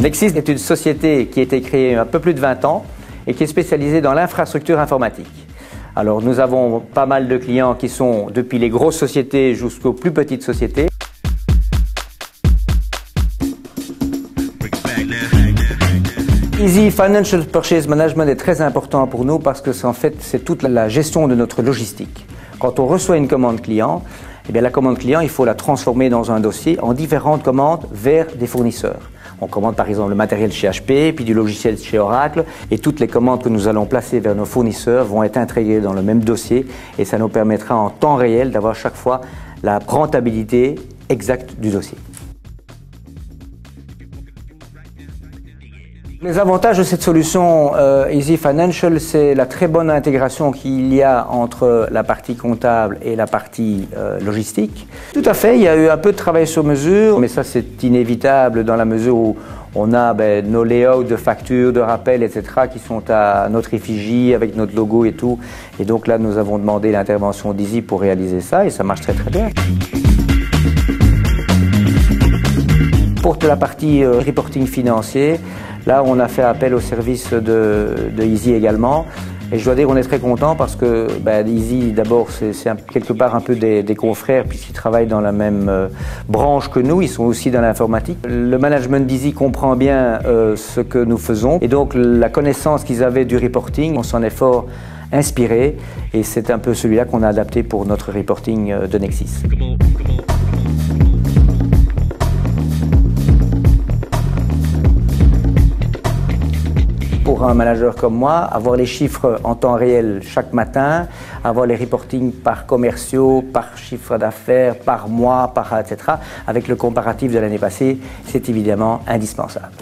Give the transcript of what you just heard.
Nexis est une société qui a été créée il y a un peu plus de 20 ans et qui est spécialisée dans l'infrastructure informatique. Alors nous avons pas mal de clients qui sont depuis les grosses sociétés jusqu'aux plus petites sociétés. Easy Financial Purchase Management est très important pour nous parce que c'est toute la gestion de notre logistique. Quand on reçoit une commande client, eh bien la commande client, il faut la transformer dans un dossier en différentes commandes vers des fournisseurs. On commande par exemple le matériel chez HP, puis du logiciel chez Oracle, et toutes les commandes que nous allons placer vers nos fournisseurs vont être intégrées dans le même dossier, et ça nous permettra en temps réel d'avoir chaque fois la rentabilité exacte du dossier. Les avantages de cette solution Easy Financial, c'est la très bonne intégration qu'il y a entre la partie comptable et la partie logistique. Tout à fait, il y a eu un peu de travail sur mesure, mais ça c'est inévitable dans la mesure où on a nos layouts de factures, de rappels, etc. qui sont à notre effigie avec notre logo et tout. Et donc là, nous avons demandé l'intervention d'Easy pour réaliser ça et ça marche très très bien. Pour la partie reporting financier, là on a fait appel au service de Easy également. Et je dois dire qu'on est très content parce que Easy d'abord c'est quelque part un peu des confrères puisqu'ils travaillent dans la même branche que nous, ils sont aussi dans l'informatique. Le management d'Easy comprend bien ce que nous faisons et donc la connaissance qu'ils avaient du reporting, on s'en est fort inspiré et c'est un peu celui-là qu'on a adapté pour notre reporting de Nexis. Pour un manager comme moi, avoir les chiffres en temps réel chaque matin, avoir les reportings par commerciaux, par chiffre d'affaires, par mois, etc., avec le comparatif de l'année passée, c'est évidemment indispensable.